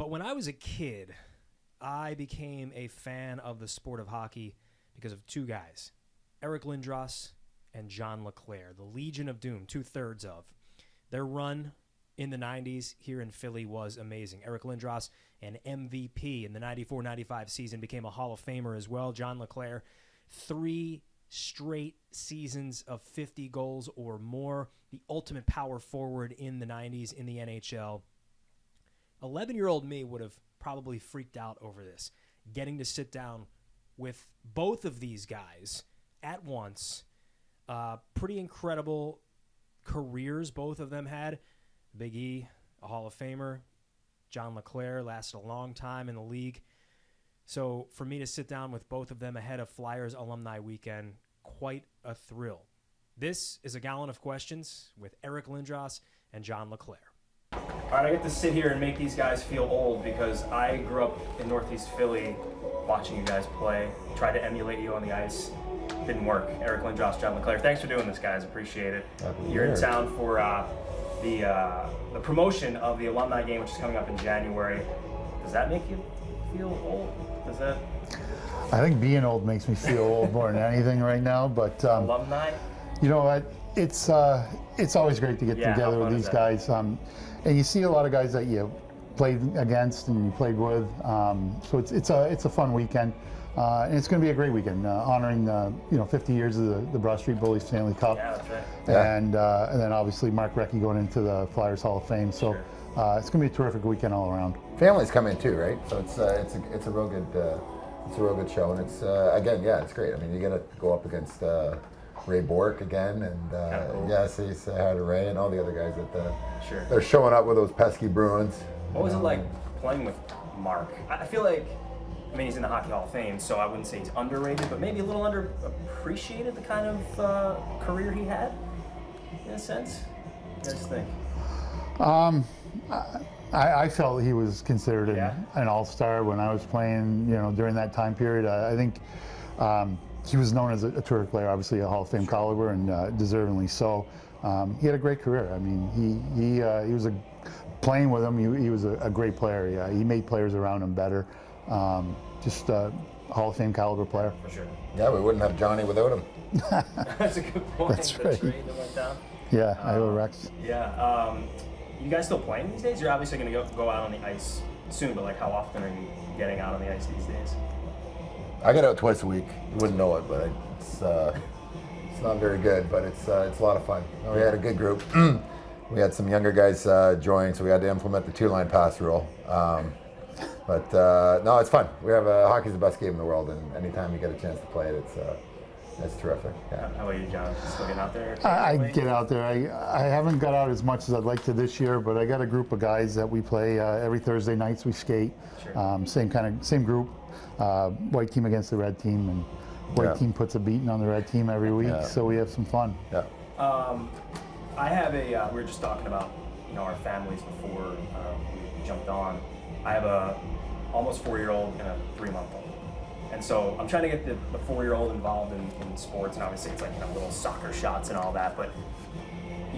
But when I was a kid, I became a fan of the sport of hockey because of two guys, Eric Lindros and John LeClair, the Legion of Doom, 2/3 of. Their run in the 90s here in Philly was amazing. Eric Lindros, an MVP in the 94-95 season, became a Hall of Famer as well. John LeClair, 3 straight seasons of 50 goals or more, the ultimate power forward in the 90s in the NHL. 11-year-old me would have probably freaked out over this, getting to sit down with both of these guys at once. Pretty incredible careers both of them had. Big E, a Hall of Famer. John LeClair lasted a long time in the league. So for me to sit down with both of them ahead of Flyers Alumni Weekend, quite a thrill. This is A Gallon of Questions with Eric Lindros and John LeClair. All right, I get to sit here and make these guys feel old because I grew up in Northeast Philly watching you guys play, tried to emulate you on the ice. Didn't work. Eric Lindros, John LeClair. Thanks for doing this, guys. Appreciate it. You're in town for the promotion of the alumni game, which is coming up in January. Does that make you feel old? Does that? I think being old makes me feel old more than anything right now. But alumni. You know what? It's always great to get together with these guys. And you see a lot of guys that you played against and you played with. So it's a fun weekend. And it's going to be a great weekend, honoring 50 years of the Broad Street Bullies Stanley Cup. Yeah, that's right. Yeah. And then obviously Mark Recchi going into the Flyers Hall of Fame. So it's going to be a terrific weekend all around. Families come in too, right? So it's a real good show, and it's again, yeah, it's great. I mean, you get to go up against Ray Bork again, and say hi to Ray and all the other guys that they're showing up with those pesky Bruins. What was it like playing with Mark? I feel like, I mean, he's in the Hockey Hall of Fame, so I wouldn't say he's underrated, but maybe a little underappreciated, the kind of career he had, in a sense. What do you guys think? I felt he was considered an all-star when I was playing, during that time period. I think he was known as a terrific player, obviously a Hall of Fame caliber, and deservingly so. He had a great career. I mean, he was playing with him. He was a great player. Yeah, he made players around him better. Just a Hall of Fame caliber player. For sure. Yeah, we wouldn't have Johnny without him. That's a good point. That's right. The trade that went down. Yeah, Iowa Rex. Yeah. You guys still playing these days? You're obviously going to go out on the ice soon, but how often are you getting out on the ice these days? I get out twice a week. You wouldn't know it, but it's not very good, but it's a lot of fun. We had a good group. We had some younger guys join, so we had to implement the 2-line pass rule. But no, it's fun. Hockey's the best game in the world, and anytime you get a chance to play it, it's terrific. Yeah. How about you, John? Still getting out there? I get out there. I haven't got out as much as I'd like to this year, but I got a group of guys that we play every Thursday nights. We skate. Sure. Same group. White team against the red team, and white team puts a beating on the red team every week. Yeah. So we have some fun. Yeah. I have we were just talking about our families before we jumped on. I have a almost 4-year-old and a 3-month-old. And so I'm trying to get the 4-year-old involved in sports, and obviously it's little soccer shots and all that, but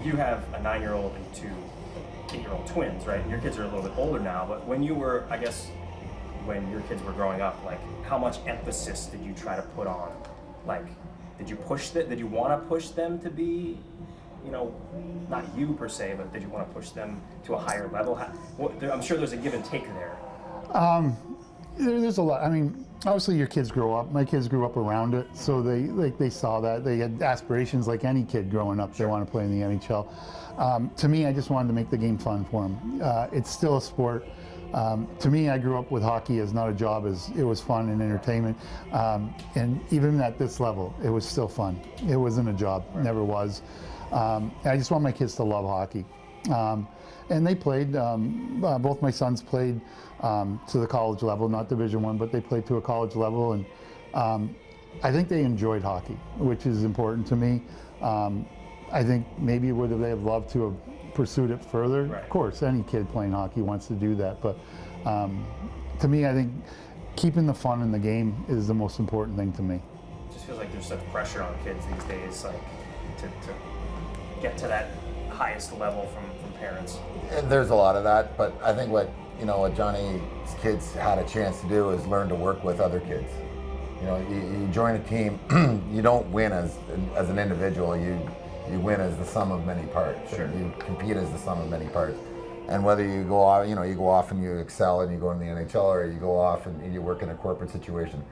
you have a 9-year-old and 2 8-year-old twins, right? And your kids are a little bit older now, but when you were, I guess, when your kids were growing up, how much emphasis did you try to put on? Did you did you want to push them to be, not you per se, but did you want to push them to a higher level? I'm sure there's a give and take there. There's a lot. I mean, obviously your kids grow up. My kids grew up around it, so they saw that. They had aspirations like any kid growing up. They want to play in the NHL. To me, I just wanted to make the game fun for them. It's still a sport. To me, I grew up with hockey as not a job, as it was fun and entertainment. And even at this level, it was still fun. It wasn't a job, never was. I just want my kids to love hockey. And they played, both my sons played to the college level, not Division I, but they played to a college level. And I think they enjoyed hockey, which is important to me. I think maybe would they have loved to have pursued it further? Right. Of course, any kid playing hockey wants to do that. But to me, I think keeping the fun in the game is the most important thing to me. It just feels like there's such pressure on kids these days, to get to that highest level from parents. There's a lot of that, but I think what you know, what Johnny's kids had a chance to do is learn to work with other kids. You know, you join a team, you don't win as an individual, you win as the sum of many parts. Sure. You compete as the sum of many parts. And whether you go off, you know, you go off and you excel and you go in the NHL, or you go off and you work in a corporate situation,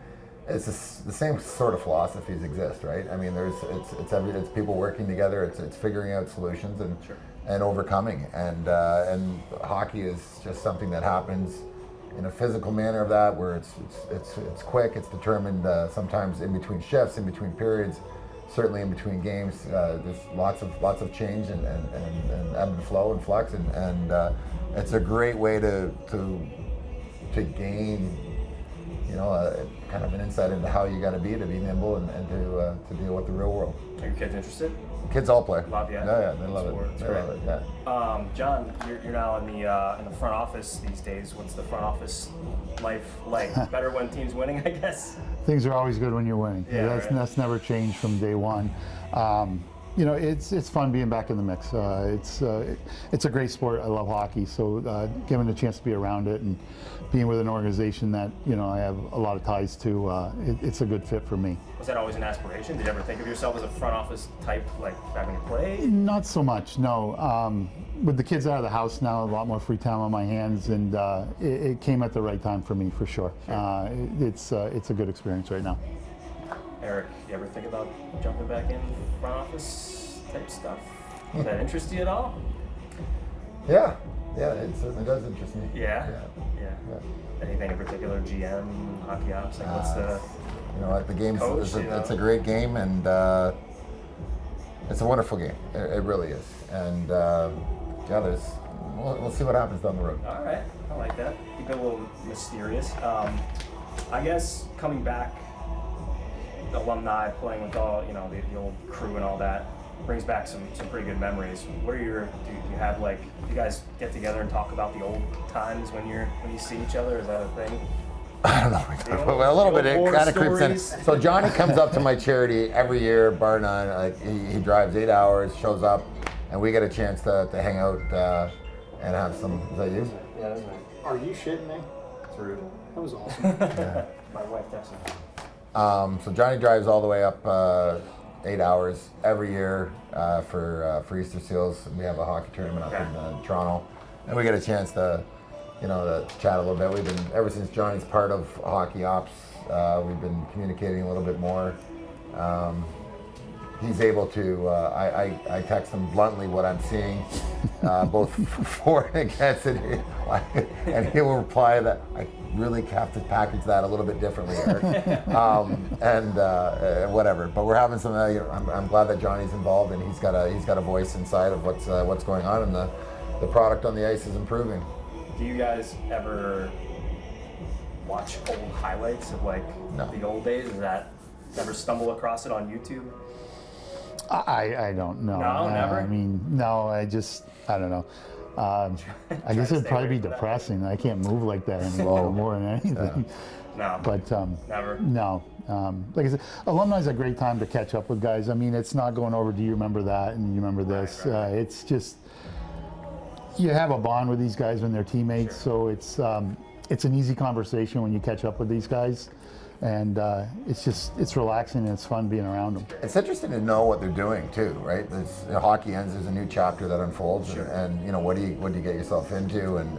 it's the same sort of philosophies exist, right? I mean, it's people working together, it's figuring out solutions and Sure. and overcoming. And hockey is just something that happens in a physical manner of that, where it's quick, it's determined sometimes in between shifts, in between periods, certainly in between games. There's lots of change and ebb and flow and flux, and it's a great way to gain, you know, kind of an insight into how you got to be nimble and to deal with the real world. Are your kids interested? Kids all play. Lafayette? Yeah, they love Sport. it. It's They great. love it. Yeah. John, you're now in the front office these days. What's the front office life like? Better when team's winning, I guess. Things are always good when you're winning. Yeah, right. That's never changed from day one. You know, it's fun being back in the mix. It's a great sport. I love hockey, so given the chance to be around it and being with an organization that, you know, I have a lot of ties to, it's a good fit for me. Was that always an aspiration? Did you ever think of yourself as a front office type, like having to play? Not so much, no. With the kids out of the house now, a lot more free time on my hands, and it came at the right time for me, for sure. It's a good experience right now. Eric, you ever think about jumping back in front office type stuff? Does that interest you at all? Yeah, it certainly does interest me. Yeah. Anything in particular? GM, hockey ops? Like, what's the? You know, the game's Coach, it's a great game, and it's a wonderful game. It really is. And we'll see what happens down the road. All right, I like that. Keep it a little mysterious. I guess coming back, Alumni, playing with all, you know, the old crew and all that, brings back some pretty good memories. What are do you have, like, you guys get together and talk about the old times when you see each other? Is that a thing? I don't know. Well, a little bit. It kind of creeps in. So Johnny comes up to my charity every year, bar none. Like he drives 8 hours, shows up, and we get a chance to hang out and have some. Is that you? Yeah, that's right. Are you shitting me? It's rude. That was awesome. My wife texted me. So Johnny drives all the way up 8 hours every year for Easter Seals. We have a hockey tournament up in Toronto, and we get a chance to, you know, to chat a little bit. We've been, ever since Johnny's part of hockey ops, we've been communicating a little bit more. He's able to, I text him bluntly what I'm seeing, both for and against it, and he will reply that I really have to package that a little bit differently, Eric. And whatever. But we're having some. I'm glad that Johnny's involved, and he's got a voice inside of what's going on, and the product on the ice is improving. Do you guys ever watch old highlights of, like, the old days? Is that ever stumble across it on YouTube? I don't know. No, never? I mean, no, I don't know. I guess it'd probably be depressing. I can't move like that anymore more than anything. No. But Never. no. Like I said, Alumni is a great time to catch up with guys. I mean, it's not going over, do you remember that and you remember this? Right. It's just, you have a bond with these guys when they're teammates, so it's an easy conversation when you catch up with these guys. And it's relaxing and it's fun being around them. It's interesting to know what they're doing too, right? Hockey ends, there's a new chapter that unfolds, and you know, what do you get yourself into, and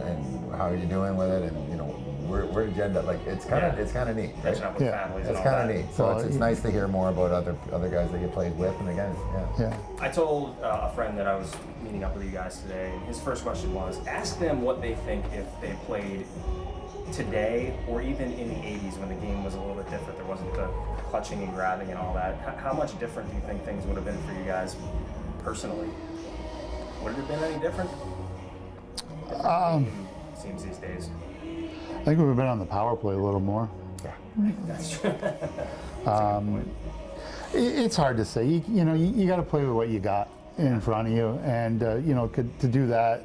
how are you doing with it, and you know, where did you end up? Like, it's kind of neat, right? Catching up with families and It's all kind that. of neat. So it's nice to hear more about other guys that you played with and against. Yeah. I told a friend that I was meeting up with you guys today, and his first question was, ask them what they think if they played today or even in the 80s when the game was a little bit different. There wasn't the clutching and grabbing and all that. How much different do you think things would have been for you guys personally? Would it have been any different? Seems these days. I think we've been on the power play a little more. That's true. It's hard to say. You know, you got to play with what you got in front of you, and you know, to do that,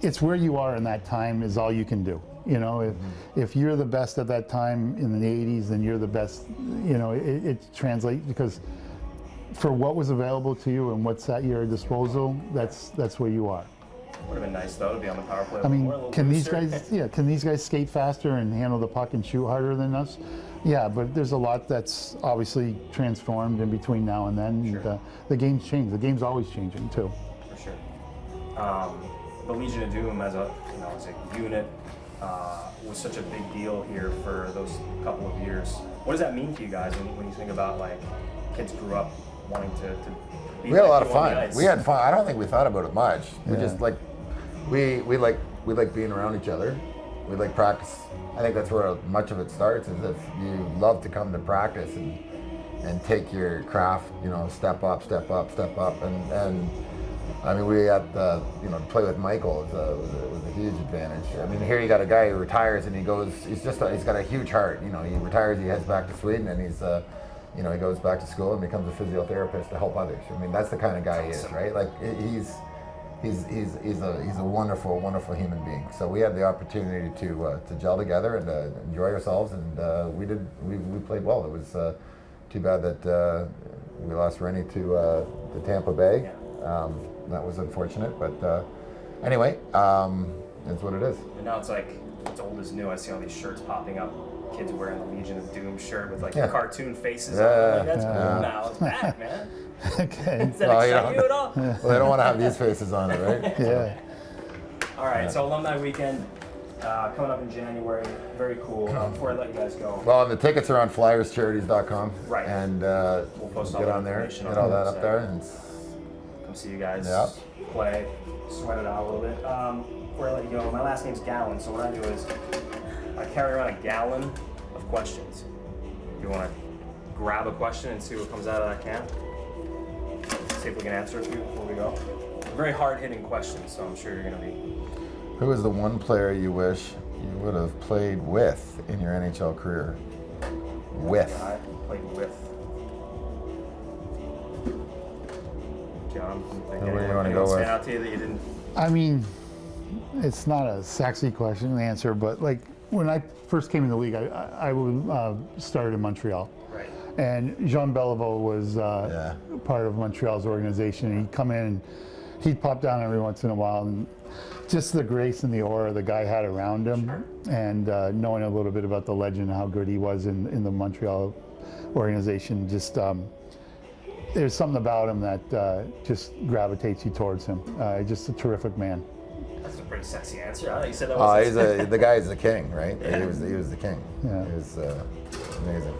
it's where you are in that time is all you can do. You know, if you're the best at that time in the 80s, then you're the best. You know, it translates, because for what was available to you and what's at your disposal, that's where you are. Would have been nice though to be on the power play. I mean, more, a little can these booster. guys? Yeah, can these guys skate faster and handle the puck and shoot harder than us? Yeah, but there's a lot that's obviously transformed in between now and then. Sure. And, the game's changed. The game's always changing too. For sure. The Legion of Doom as a unit was such a big deal here for those couple of years. What does that mean to you guys when you think about like kids grew up wanting to be We had a like lot of you on the fun. ice? We had fun. I don't think we thought about it much. We Yeah. just like we like being around each other. We like practice. I think that's where much of it starts. Is if you love to come to practice and take your craft, step up, and I mean, we had to play with Michael was a huge advantage. I mean, here you got a guy who retires and he goes. He's got a huge heart. He retires. He heads back to Sweden and he's he goes back to school and becomes a physiotherapist to help others. I mean, that's the kind of guy he is, right? Like he's a wonderful, wonderful human being. So we had the opportunity to gel together and enjoy ourselves, and we played well. It was too bad that we lost Rennie to Tampa Bay. That was unfortunate, but anyway, it's what it is. And now it's like it's old as new. I see all these shirts popping up. Kids wearing the Legion of Doom shirt with like Yeah. cartoon faces Yeah. on it. Like, that's Yeah. cool now. It's back, man. Okay. Does that Well, excite you at all? Well, they don't want to have these faces on it, right? Yeah. All right, so Alumni Weekend coming up in January. Very cool. Before I let you guys go, Well, and the tickets are on flyerscharities.com. Right. And we'll post all get the on there, information get on all the that up website. there. And Come see you guys Yeah. play, sweat it out a little bit. Before I let you go, my last name's Gallen, so what I do is I carry around a gallon of questions. You want to grab a question and see what comes out of that can? See if we can answer a few before we go. Very hard-hitting questions, so I'm sure you're going to be. who is the one player you wish you would have played with in your NHL career? With. I played with. John, Who do you wanna go with? stand out to you that you didn't? I mean, it's not a sexy question to answer, but like when I first came in the league, I started in Montreal. Right. And Jean Beliveau was part of Montreal's organization. He'd come in and he'd pop down every once in a while, and just the grace and the aura the guy had around him, and knowing a little bit about the legend and how good he was in the Montreal organization, just there's something about him that just gravitates you towards him. Just a terrific man. That's a pretty sexy answer. I thought you said that was The guy's the king, right? Yeah. He was the king. Yeah. He was amazing.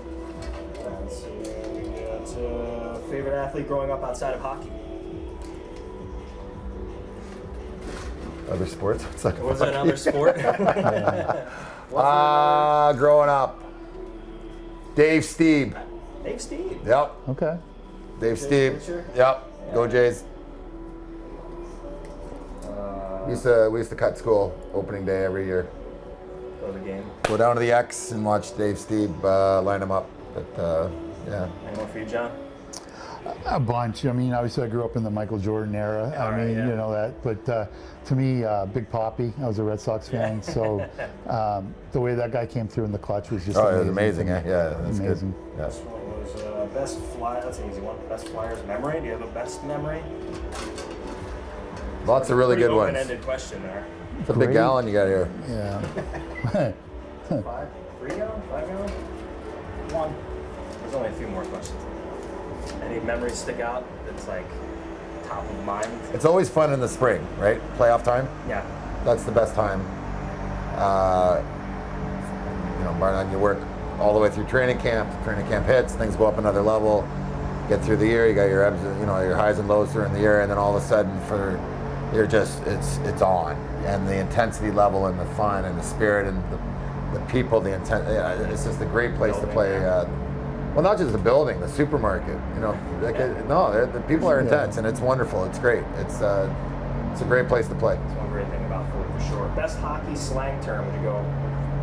Let's see, we got, favorite athlete growing up outside of hockey? Other sports? What's that? Was it another sport? Growing up, Dave Steeb. Dave Steve. Yep. Okay. Dave Jays Steeb. pitcher? Yep. Go Jays. We used to cut school opening day every year. Go to the game. Go down to the X and watch Dave Steeb line him up. But yeah. Anyone for you, John? A bunch. I mean, obviously I grew up in the Michael Jordan era. All right, yeah. You know that. But to me, Big Papi, I was a Red Sox fan. So the way that guy came through in the clutch was just Oh, amazing. it was amazing. to me. Yeah, that's Amazing. good. Yeah. This one was best flyer. That's an easy one. Best Flyers memory. Do you have a best memory? Lots of really Pretty good ones. open-ended question there. It's a big Great. gallon you got here. Yeah. 3 gallon? 5 gallon? 1. There's only a few more questions. Any memories stick out that's like top of mind? It's always fun in the spring, right? Playoff time. Yeah. That's the best time. Bar none, you work all the way through training camp. Training camp hits, things go up another level. Get through the year, you got your ebbs, your highs and lows during the year, and then all of a sudden, it's on, and the intensity level and the fun and the spirit and the people, the intent. It's just a great place to play. Well, not just the building, the supermarket. The people are intense, and it's wonderful. It's great. It's a great place to play. That's one great thing about Ford for sure. Best hockey slang term, would you go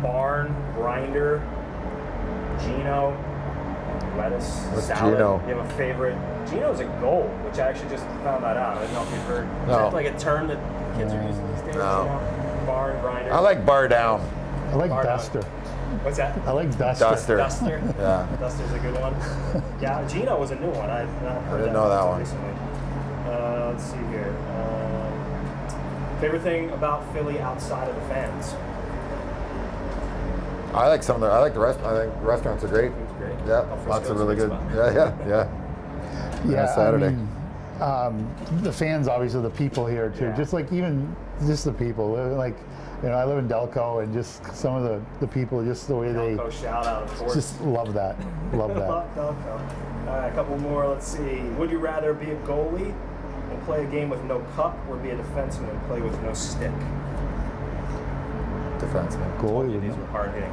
barn, grinder, Gino, lettuce, What's salad? Gino? You have a favorite? Gino's a goal, which I actually just found that out. I don't know if you've heard. Is No. that like a term that kids are using these days? No. Gino? Barn, grinder. I like bar down. I like Bar Duster. What's that? I like Duster. Duster. Duster. Yeah. Duster's a good one. Yeah, Gino was a new one. I heard didn't know that one. recently. Let's see here. Favorite thing about Philly outside of the fans? I like some of the. I like the rest. I think the restaurants are great. It's great. Yeah, Al lots of Fresco's a really good good. spot. Yeah. Yeah, Saturday. I mean, the fans, obviously, the people here too. Yeah. Just like even just the people. Like, you know, I live in Delco, and just some of the people, just the way Delco shout out, of they course. just love that. Love that. Love Delco. All right, a couple more. Let's see. Would you rather be a goalie and play a game with no cup, or be a defenseman and play with no stick? Defenseman. Goalie with These no were hard hitting.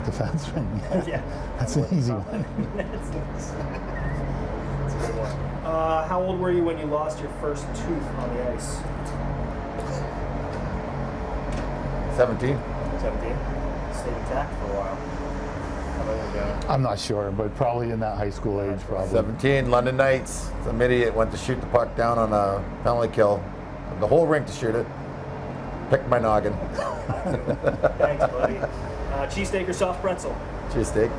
defenseman. Yeah. Yeah. That's an easy one. That's nice. That's a good one. How old were you when you lost your first tooth on the ice? 17. 17. Stayed intact for a while. How about you, John? I'm not sure, but probably in that high school age, probably. 17. London Knights. Some idiot went to shoot the puck down on a penalty kill. The whole rink to shoot it. Picked my noggin. Thanks, buddy. Cheesesteak or soft pretzel? Cheesesteak.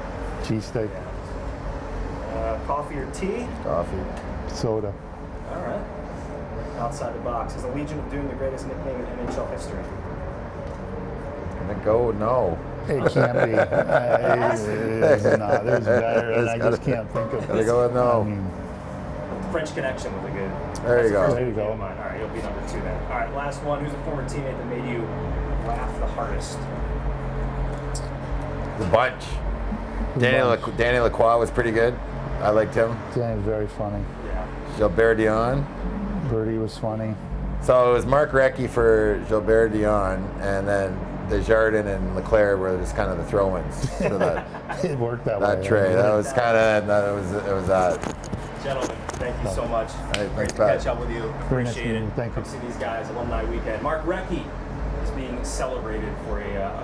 Cheesesteak, Coffee or tea? Coffee. soda. All right. Outside the box. Is the Legion of Doom the greatest nickname in NHL history? And then go no. It can't be. It is not. There's better, and I just can't think of Gotta go with no. I mean, French Connection was a good. There you that's the go. first There you one that came go. to mind. All right, you'll be number 2 then. All right, last one. Who's a former teammate that made you laugh the hardest? The bunch. Danny Lacroix was pretty good. I liked him. Danny's very funny. Yeah. Gilbert Dion. Birdie was funny. So it was Mark Recchi for Gilbert Dion, and then Desjardins and LeClair were just kind of the throw-ins for that It worked that way. that tray. That was kind of it was that. Gentlemen, thank you so much. Hey, Great thanks, to Pat. catch up with you. Very nice Appreciate meeting it. you. Thank Come you. see these guys. Alumni weekend. Mark Recchi is being celebrated for a